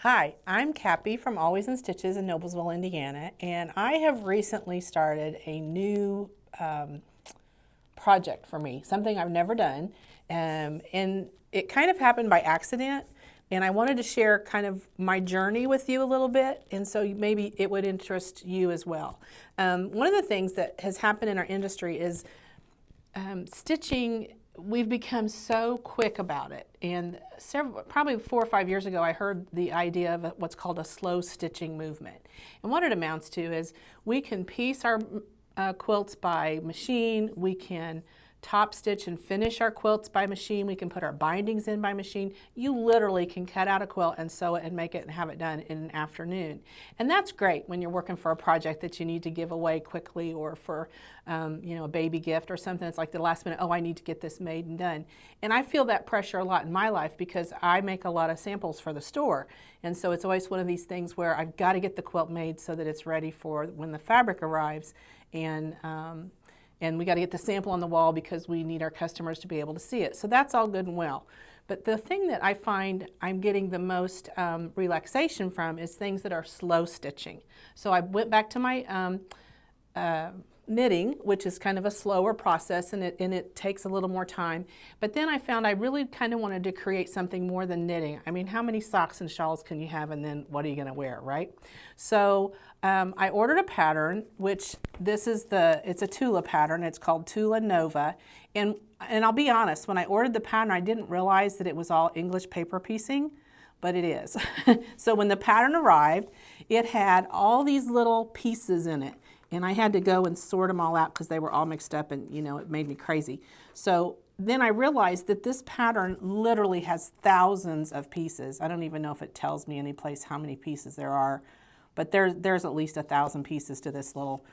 Hi, I'm Capi from Always in Stitches in Noblesville, Indiana, and I have recently started a new project for me, something I've never done, and it kind of happened by accident, and I wanted to share kind of my journey with you a little bit, and so maybe it would interest you as well. One of the things that has happened in our industry is stitching. We've become so quick about it, and probably 4 or 5 years ago I heard the idea of what's called a slow stitching movement, and what it amounts to is we can piece our quilts by machine, we can top stitch and finish our quilts by machine, we can put our bindings in by machine. You literally can cut out a quilt and sew it and make it and have it done in an afternoon. And that's great when you're working for a project that you need to give away quickly, or for a baby gift or something. It's like the last minute, oh, I need to get this made and done. And I feel that pressure a lot in my life because I make a lot of samples for the store. And so it's always one of these things where I've got to get the quilt made so that it's ready for when the fabric arrives. And we got to get the sample on the wall because we need our customers to be able to see it. So that's all good and well. But the thing that I find I'm getting the most relaxation from is things that are slow stitching. So I went back to my knitting, which is kind of a slower process, and it takes a little more time. But then I found I really kind of wanted to create something more than knitting. I mean, how many socks and shawls can you have, and then what are you going to wear, right? So I ordered a pattern, which it's a Tula pattern. It's called Tula Nova. And I'll be honest, when I ordered the pattern, I didn't realize that it was all English paper piecing, but it is. So when the pattern arrived, it had all these little pieces in it. And I had to go and sort them all out because they were all mixed up, and it made me crazy. So then I realized that this pattern literally has thousands of pieces. I don't even know if it tells me any place how many pieces there are, but there's at least 1,000 pieces to this little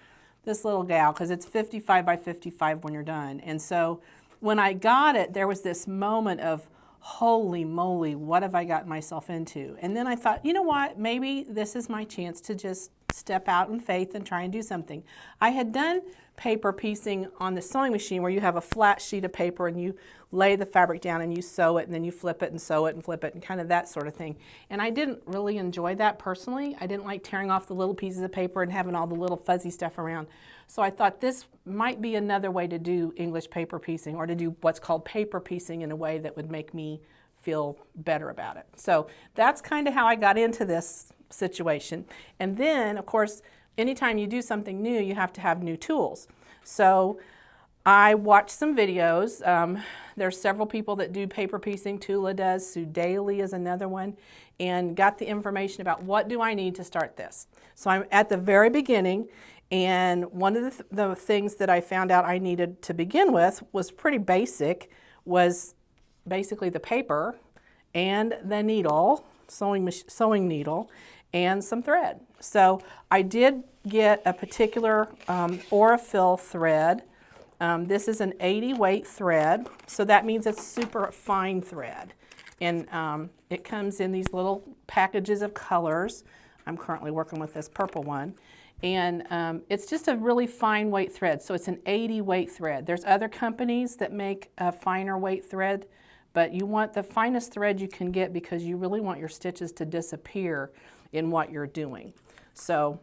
gal, because it's 55 by 55 when you're done. And so when I got it, there was this moment of, holy moly, what have I gotten myself into? And then I thought, you know what, maybe this is my chance to just step out in faith and try and do something. I had done paper piecing on the sewing machine where you have a flat sheet of paper and you lay the fabric down and you sew it, and then you flip it and sew it and flip it and kind of that sort of thing. And I didn't really enjoy that personally. I didn't like tearing off the little pieces of paper and having all the little fuzzy stuff around. So I thought this might be another way to do English paper piecing, or to do what's called paper piecing in a way that would make me feel better about it. So that's kind of how I got into this situation. And then, of course, anytime you do something new, you have to have new tools. So I watched some videos. There's several people that do paper piecing. Tula does, Sue Daly is another one, and got the information about what do I need to start this. So I'm at the very beginning, and one of the things that I found out I needed to begin with was pretty basic, was basically the paper and the needle, sewing needle, and some thread. So I did get a particular Aurafil thread. This is an 80 weight thread, so that means it's super fine thread. And it comes in these little packages of colors. I'm currently working with this purple one. And it's just a really fine weight thread, so it's an 80 weight thread. There's other companies that make a finer weight thread, but you want the finest thread you can get because you really want your stitches to disappear in what you're doing. So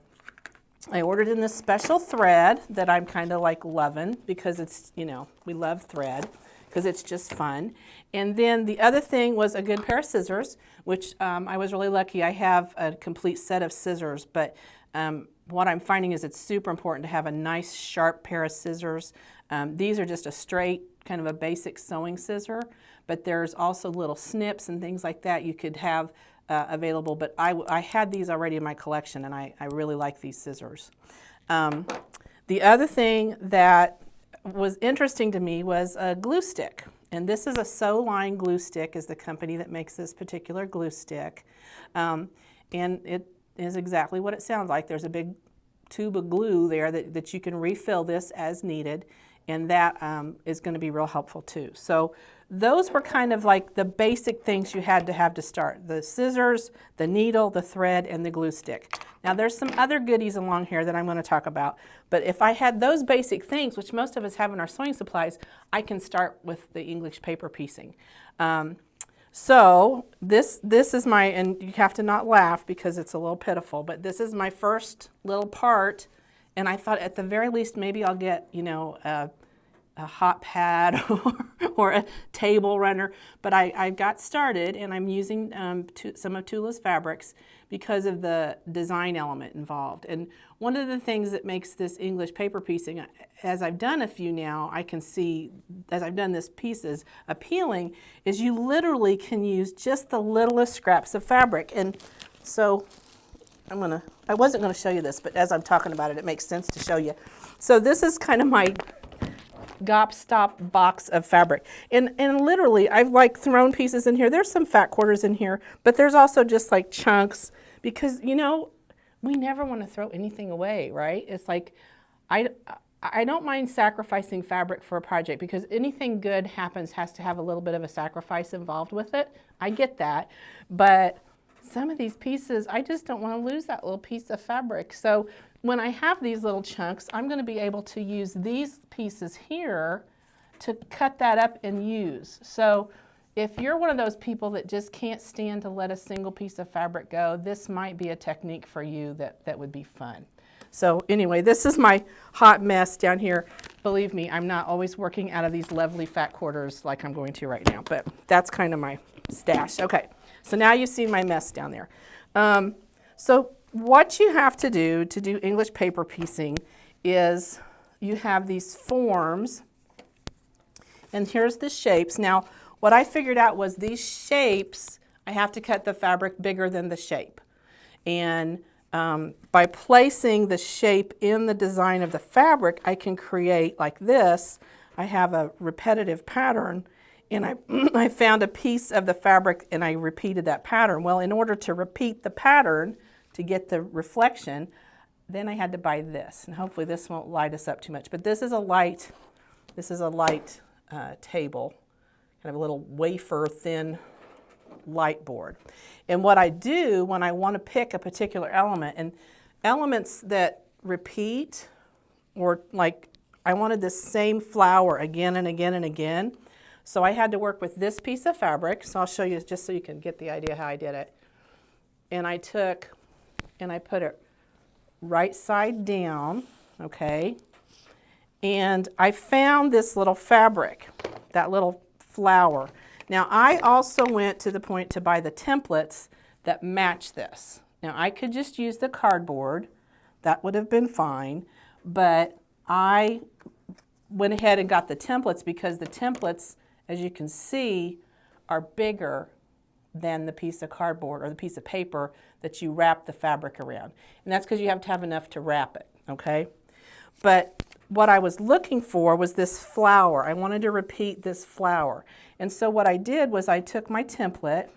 I ordered in this special thread that I'm kind of like loving, because it's, we love thread because it's just fun. And then the other thing was a good pair of scissors, which I was really lucky. I have a complete set of scissors, but what I'm finding is it's super important to have a nice sharp pair of scissors. These are just a straight, kind of a basic sewing scissor, but there's also little snips and things like that you could have available, but I had these already in my collection, and I really like these scissors. The other thing that was interesting to me was a glue stick, and this is a Sew Line glue stick, is the company that makes this particular glue stick, and it is exactly what it sounds like. There's a big tube of glue there that you can refill this as needed, and that is going to be real helpful too. So those were kind of like the basic things you had to have to start: the scissors, the needle, the thread, and the glue stick. Now there's some other goodies along here that I'm going to talk about, but if I had those basic things, which most of us have in our sewing supplies, I can start with the English paper piecing. So this is my, and you have to not laugh because it's a little pitiful, but this is my first little part, and I thought at the very least maybe I'll get, you know, a hot pad or a table runner, but I got started, and I'm using some of Tula's fabrics because of the design element involved. And one of the things that makes this English paper piecing, as I've done a few now, I can see, as I've done this pieces, appealing, is you literally can use just the littlest scraps of fabric. And so I wasn't gonna show you this, but as I'm talking about it, it makes sense to show you. So this is kind of my gobstop box of fabric. And literally, I've like thrown pieces in here. There's some fat quarters in here, but there's also just like chunks because, you know, we never want to throw anything away, right? It's like, I don't mind sacrificing fabric for a project because anything good has to have a little bit of a sacrifice involved with it. I get that, but some of these pieces, I just don't want to lose that little piece of fabric. So when I have these little chunks, I'm going to be able to use these pieces here to cut that up and use. So if you're one of those people that just can't stand to let a single piece of fabric go, this might be a technique for you that would be fun. So anyway, this is my hot mess down here. Believe me, I'm not always working out of these lovely fat quarters like I'm going to right now, but that's kind of my stash. Okay, so now you see my mess down there. So what you have to do English paper piecing is you have these forms, and here's the shapes. Now, what I figured out was these shapes, I have to cut the fabric bigger than the shape. And by placing the shape in the design of the fabric, I can create like this. I have a repetitive pattern, and I found a piece of the fabric and I repeated that pattern. Well, in order to repeat the pattern to get the reflection, then I had to buy this, and hopefully this won't light us up too much. But this is a light table, kind of a little wafer thin light board. And what I do when I want to pick a particular element, and elements that repeat, or like I wanted this same flower again and again and again, so I had to work with this piece of fabric. So I'll show you just so you can get the idea how I did it. And I took and I put it right side down, okay? And I found this little fabric, that little flower. Now I also went to the point to buy the templates that match this. Now I could just use the cardboard, that would have been fine, but I went ahead and got the templates because the templates, as you can see, are bigger than the piece of cardboard or the piece of paper that you wrap the fabric around. And that's because you have to have enough to wrap it, okay? But what I was looking for was this flower. I wanted to repeat this flower. And so what I did was I took my template,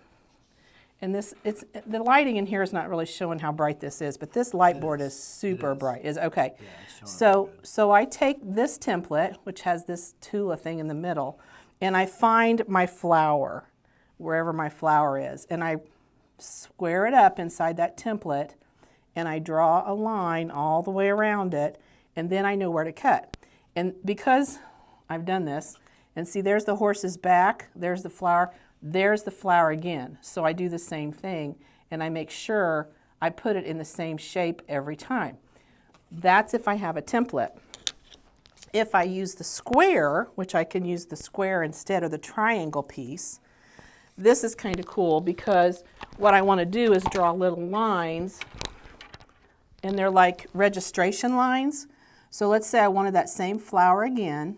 and the lighting in here is not really showing how bright this is, but this light board is super bright. Okay. Yeah, so I take this template, which has this Tula thing in the middle, and I find my flower, wherever my flower is, and I square it up inside that template, and I draw a line all the way around it, and then I know where to cut. And because I've done this, and see there's the horse's back, there's the flower again. So I do the same thing, and I make sure I put it in the same shape every time. That's if I have a template. If I use the square, which I can use the square instead of the triangle piece, this is kind of cool because what I want to do is draw little lines, and they're like registration lines. So let's say I wanted that same flower again.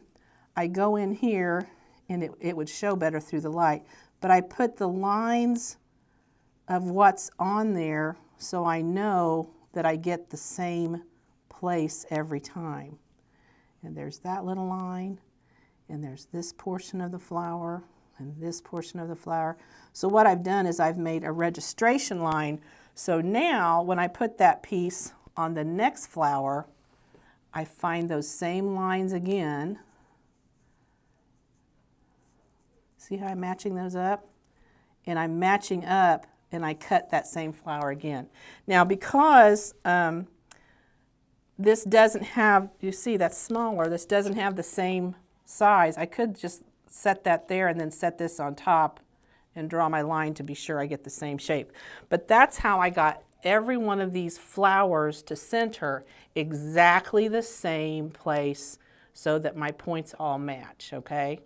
I go in here, and it would show better through the light, but I put the lines of what's on there so I know that I get the same place every time. And there's that little line, and there's this portion of the flower, and this portion of the flower. So what I've done is I've made a registration line. So now when I put that piece on the next flower, I find those same lines again. See how I'm matching those up? And I'm matching up, and I cut that same flower again. Now because this doesn't have, you see that's smaller, this doesn't have the same size, I could just set that there and then set this on top and draw my line to be sure I get the same shape. But that's how I got every one of these flowers to center exactly the same place so that my points all match, okay?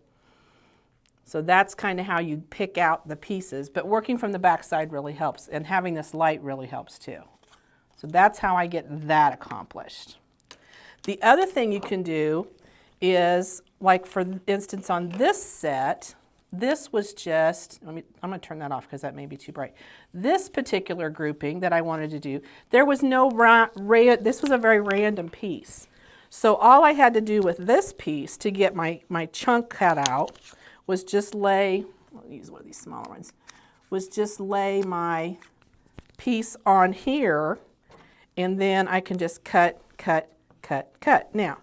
So that's kind of how you pick out the pieces, but working from the back side really helps, and having this light really helps too. So that's how I get that accomplished. The other thing you can do is, like for instance on this set, this was just, I'm going to turn that off because that may be too bright. This particular grouping that I wanted to do, there was no, this was a very random piece. So all I had to do with this piece to get my chunk cut out was just lay, I'll use one of these smaller ones, was just lay my piece on here, and then I can just cut, cut, cut, cut. Now,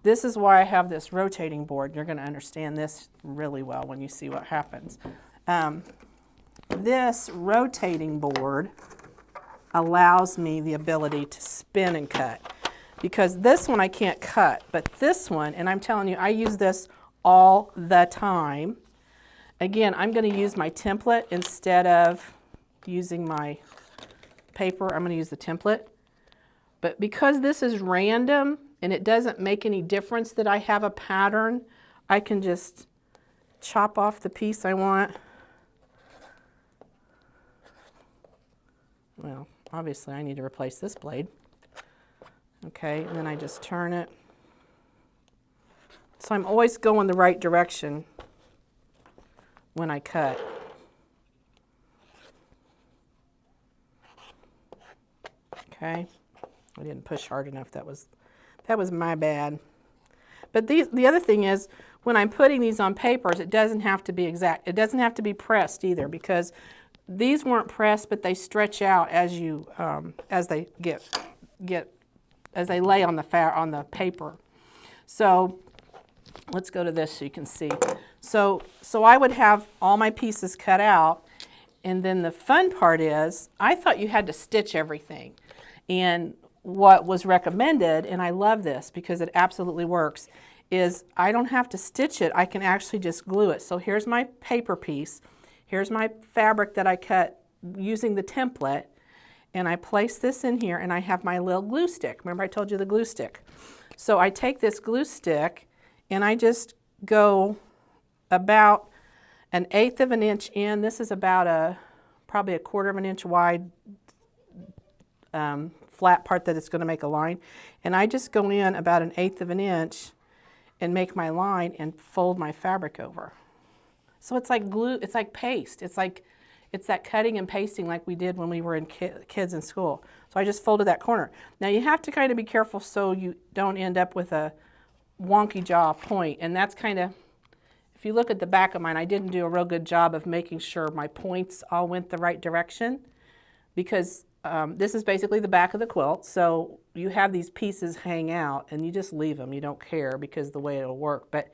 this is why I have this rotating board. You're going to understand this really well when you see what happens. This rotating board allows me the ability to spin and cut, because this one I can't cut, but this one, and I'm telling you, I use this all the time. Again, I'm going to use my template instead of using my paper. I'm going to use the template. But because this is random and it doesn't make any difference that I have a pattern, I can just chop off the piece I want. Well, obviously I need to replace this blade. Okay, and then I just turn it. So I'm always going the right direction when I cut. Okay, I didn't push hard enough. That was my bad. But the other thing is, when I'm putting these on papers, it doesn't have to be exact. It doesn't have to be pressed either, because these weren't pressed, but they stretch out as you as they as they lay on the paper. So let's go to this so you can see. So I would have all my pieces cut out, and then the fun part is, I thought you had to stitch everything. And what was recommended, and I love this because it absolutely works, is I don't have to stitch it. I can actually just glue it. So here's my paper piece. Here's my fabric that I cut using the template, and I place this in here, and I have my little glue stick. Remember I told you the glue stick? So I take this glue stick and I just go about 1/8 of an inch in. This is about probably 1/4 of an inch wide flat part that it's going to make a line. And I just go in about 1/8 of an inch and make my line and fold my fabric over. So it's like glue, it's like paste. It's that cutting and pasting like we did when we were in kids in school. So I just folded that corner. Now you have to kind of be careful so you don't end up with a wonky jaw point. And that's kind of, if you look at the back of mine, I didn't do a real good job of making sure my points all went the right direction, because this is basically the back of the quilt. So you have these pieces hang out and you just leave them. You don't care because the way it'll work. But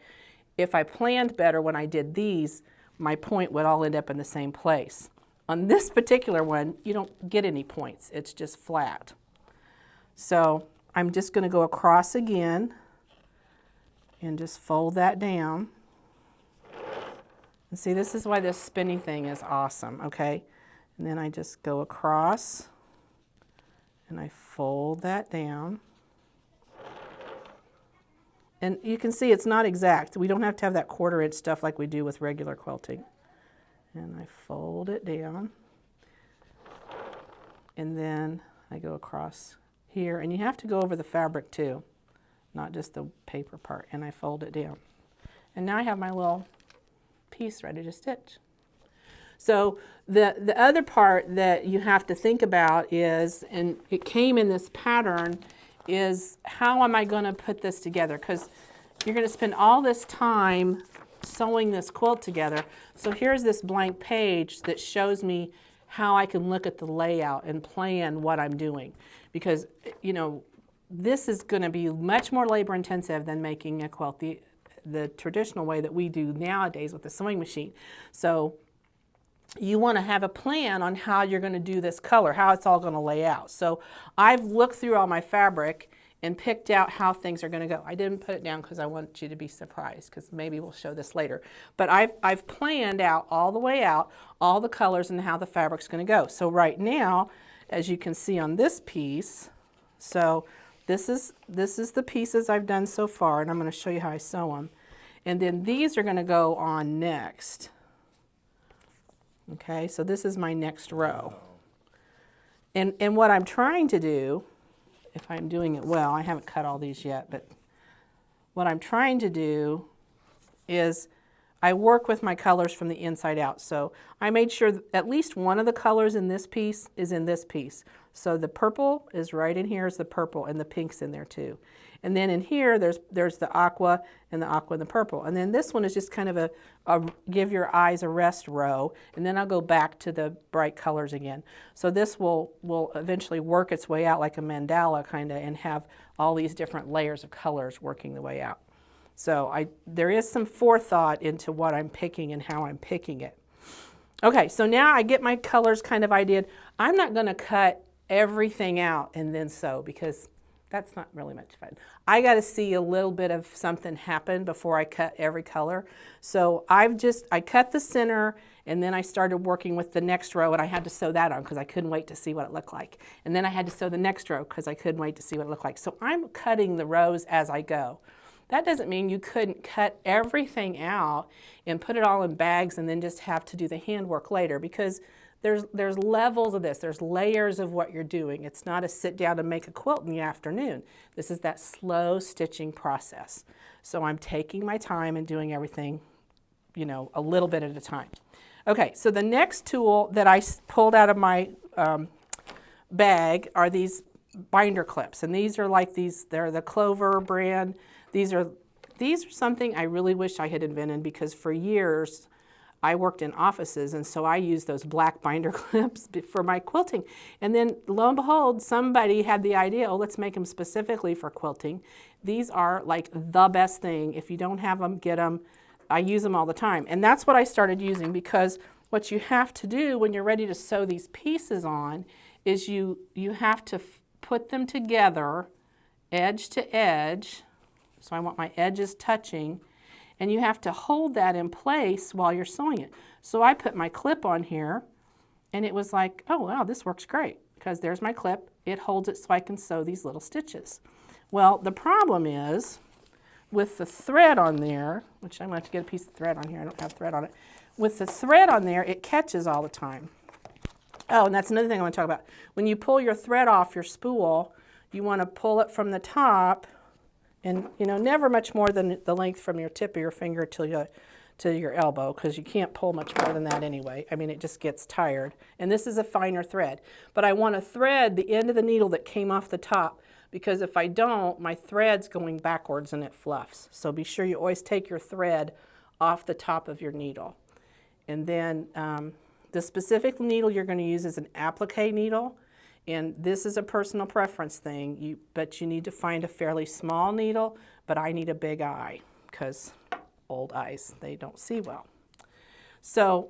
if I planned better when I did these, my point would all end up in the same place. On this particular one, you don't get any points. It's just flat. So I'm just going to go across again and just fold that down. And see, this is why this spinny thing is awesome, okay? And then I just go across and I fold that down. And you can see it's not exact. We don't have to have that 1/4 inch stuff like we do with regular quilting. And I fold it down. And then I go across here. And you have to go over the fabric too, not just the paper part. And I fold it down. And now I have my little piece ready to stitch. So the other part that you have to think about is, and it came in this pattern, is how am I going to put this together? Because you're going to spend all this time sewing this quilt together. So here's this blank page that shows me how I can look at the layout and plan what I'm doing. Because, you know, this is going to be much more labor intensive than making a quilt the traditional way that we do nowadays with the sewing machine. So you want to have a plan on how you're going to do this color, how it's all going to lay out. So I've looked through all my fabric and picked out how things are going to go. I didn't put it down because I want you to be surprised, because maybe we'll show this later. But I've planned out all the way out all the colors and how the fabric's going to go. So right now, as you can see on this piece, so this is the pieces I've done so far, and I'm going to show you how I sew them. And then these are going to go on next. Okay, so this is my next row. And what I'm trying to do, if I'm doing it well, I haven't cut all these yet, but what I'm trying to do is I work with my colors from the inside out. So I made sure that at least one of the colors in this piece is in this piece. So the purple is right in here is the purple, and the pink's in there too. And then in here, there's the aqua and the purple. And then this one is just kind of a give your eyes a rest row, and then I'll go back to the bright colors again. So this will eventually work its way out like a mandala kind of, and have all these different layers of colors working the way out. So there is some forethought into what I'm picking and how I'm picking it. Okay, so now I get my colors kind of ideated. I'm not going to cut everything out and then sew, because that's not really much fun. I got to see a little bit of something happen before I cut every color. So I cut the center, and then I started working with the next row, and I had to sew that on because I couldn't wait to see what it looked like. And then I had to sew the next row because I couldn't wait to see what it looked like. So I'm cutting the rows as I go. That doesn't mean you couldn't cut everything out and put it all in bags and then just have to do the handwork later, because there's levels of this. There's layers of what you're doing. It's not a sit down and make a quilt in the afternoon. This is that slow stitching process. So I'm taking my time and doing everything, you know, a little bit at a time. Okay, so the next tool that I pulled out of my bag are these binder clips, and these are like they're the Clover brand. These are something I really wish I had invented, because for years I worked in offices, and so I used those black binder clips for my quilting. And then lo and behold, somebody had the idea, oh, let's make them specifically for quilting. These are like the best thing. If you don't have them, get them. I use them all the time. And that's what I started using, because what you have to do when you're ready to sew these pieces on is you have to put them together edge to edge. So I want my edges touching, and you have to hold that in place while you're sewing it. So I put my clip on here, and it was like, oh wow, this works great, because there's my clip. It holds it so I can sew these little stitches. Well, the problem is with the thread on there, which I'm going to have to get a piece of thread on here. I don't have thread on it. With the thread on there, it catches all the time. Oh, and that's another thing I want to talk about. When you pull your thread off your spool, you want to pull it from the top, and you know, never much more than the length from your tip of your finger to your elbow, because you can't pull much more than that anyway. I mean, it just gets tired. And this is a finer thread. But I want to thread the end of the needle that came off the top, because if I don't, my thread's going backwards and it fluffs. So be sure you always take your thread off the top of your needle. And then the specific needle you're going to use is an applique needle. And this is a personal preference thing, but you need to find a fairly small needle, but I need a big eye, because old eyes, they don't see well. So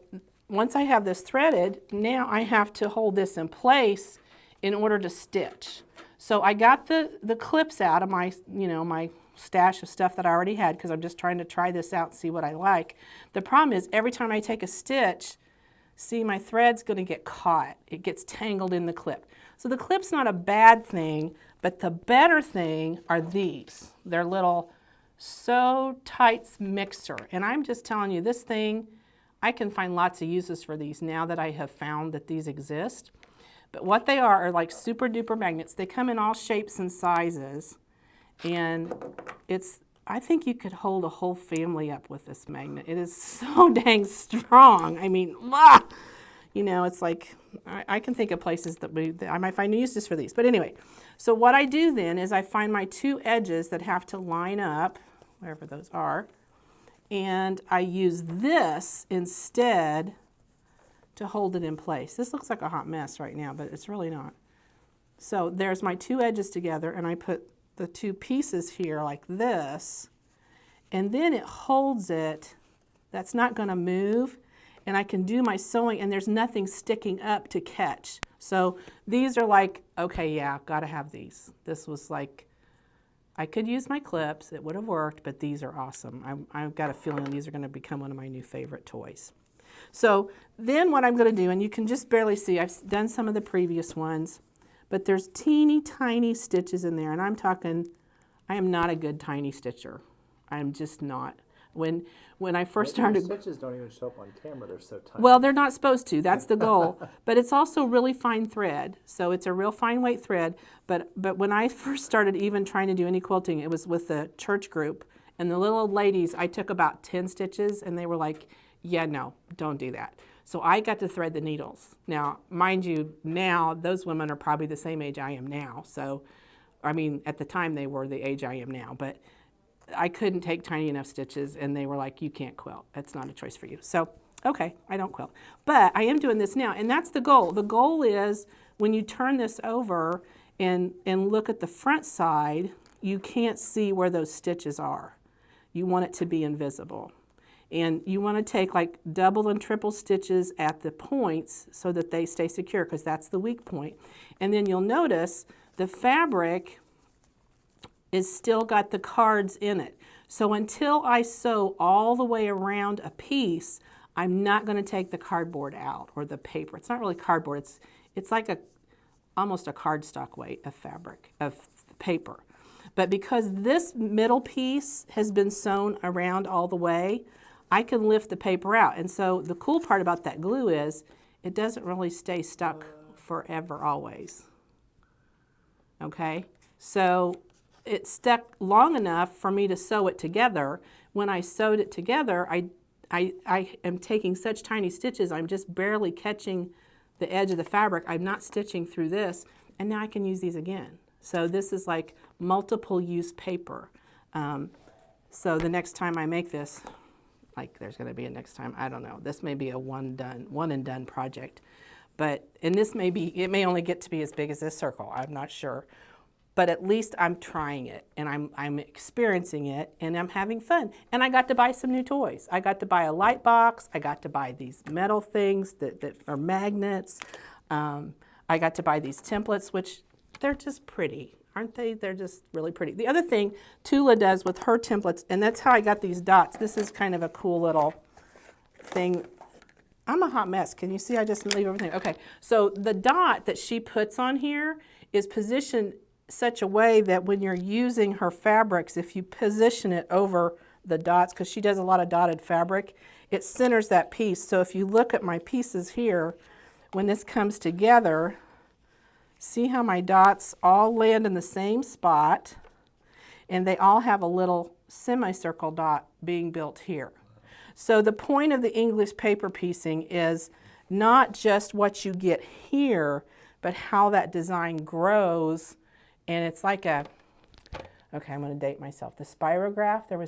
once I have this threaded, now I have to hold this in place in order to stitch. So I got the clips out of my, my stash of stuff that I already had, because I'm just trying to try this out and see what I like. The problem is every time I take a stitch, see, my thread's going to get caught. It gets tangled in the clip. So the clip's not a bad thing, but the better thing are these. They're little Sew Tights mixer. And I'm just telling you, this thing, I can find lots of uses for these now that I have found that these exist. But what they are like super duper magnets. They come in all shapes and sizes. And I think you could hold a whole family up with this magnet. It is so dang strong. I mean, it's like, I can think of places that I might find uses for these. But anyway, so what I do then is I find my two edges that have to line up, wherever those are, and I use this instead to hold it in place. This looks like a hot mess right now, but it's really not. So there's my two edges together, and I put the two pieces here like this, and then it holds it. That's not going to move, and I can do my sewing, and there's nothing sticking up to catch. So these are like, okay, yeah, gotta have these. This was like I could use my clips, it would have worked, but these are awesome. I've got a feeling these are going to become one of my new favorite toys. So then what I'm going to do, and you can just barely see, I've done some of the previous ones, but there's teeny tiny stitches in there, and I'm talking, I am not a good tiny stitcher. I'm just not. When I first started... The stitches don't even show up on camera, they're so tiny. Well, they're not supposed to, that's the goal. But it's also really fine thread, so it's a real fine weight thread. But when I first started even trying to do any quilting, it was with the church group, and the little old ladies, I took about 10 stitches, and they were like, yeah, no, don't do that. So I got to thread the needles. Now, mind you, now those women are probably the same age I am now. So, I mean, at the time they were the age I am now, but I couldn't take tiny enough stitches, and they were like, you can't quilt. That's not a choice for you. So, okay, I don't quilt. But I am doing this now, and that's the goal. The goal is when you turn this over and look at the front side, you can't see where those stitches are. You want it to be invisible. And you want to take like double and triple stitches at the points so that they stay secure, because that's the weak point. And then you'll notice the fabric is still got the cards in it. So until I sew all the way around a piece, I'm not going to take the cardboard out or the paper. It's not really cardboard. It's like almost a cardstock weight of fabric, of paper. But because this middle piece has been sewn around all the way, I can lift the paper out. And so the cool part about that glue is it doesn't really stay stuck forever always. Okay? So it stuck long enough for me to sew it together. When I sewed it together, I am taking such tiny stitches, I'm just barely catching the edge of the fabric. I'm not stitching through this, and now I can use these again. So this is like multiple use paper. So the next time I make this, like there's going to be a next time, I don't know. This may be a one and done project. And this may be, it may only get to be as big as this circle, I'm not sure. But at least I'm trying it, and I'm experiencing it, and I'm having fun. And I got to buy some new toys. I got to buy a Lightbox. I got to buy these metal things that are magnets. I got to buy these templates, which they're just pretty, aren't they? They're just really pretty. The other thing Tula does with her templates, and that's how I got these dots. This is kind of a cool little thing. I'm a hot mess. Can you see I just leave everything? Okay, so the dot that she puts on here is positioned such a way that when you're using her fabrics, if you position it over the dots, because she does a lot of dotted fabric, it centers that piece. So if you look at my pieces here, when this comes together, see how my dots all land in the same spot, and they all have a little semicircle dot being built here. So the point of the English paper piecing is not just what you get here, but how that design grows. And it's like a, okay, I'm going to date myself. The spirograph, there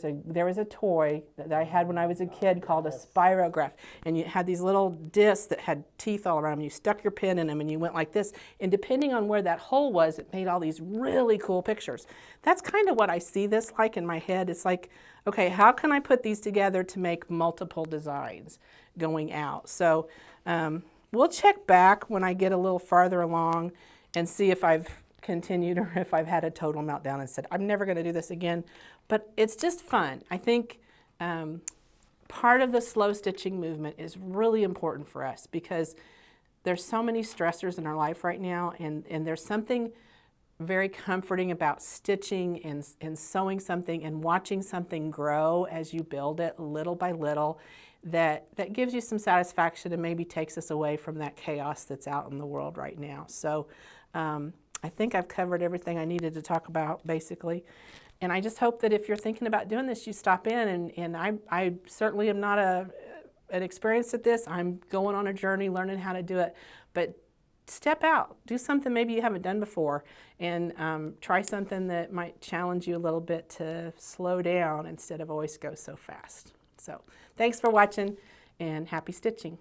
was a toy that I had when I was a kid called a spirograph. And you had these little discs that had teeth all around them. You stuck your pen in them and you went like this. And depending on where that hole was, it made all these really cool pictures. That's kind of what I see this like in my head. It's like, okay, how can I put these together to make multiple designs going out? So we'll check back when I get a little farther along and see if I've continued or if I've had a total meltdown and said, I'm never going to do this again. But it's just fun. I think part of the slow stitching movement is really important for us because there's so many stressors in our life right now, and there's something very comforting about stitching and sewing something and watching something grow as you build it little by little that gives you some satisfaction and maybe takes us away from that chaos that's out in the world right now. So I think I've covered everything I needed to talk about, basically. And I just hope that if you're thinking about doing this, you stop in. And I certainly am not an experienced at this. I'm going on a journey, learning how to do it. But step out. Do something maybe you haven't done before. And try something that might challenge you a little bit to slow down instead of always go so fast. So thanks for watching, and happy stitching.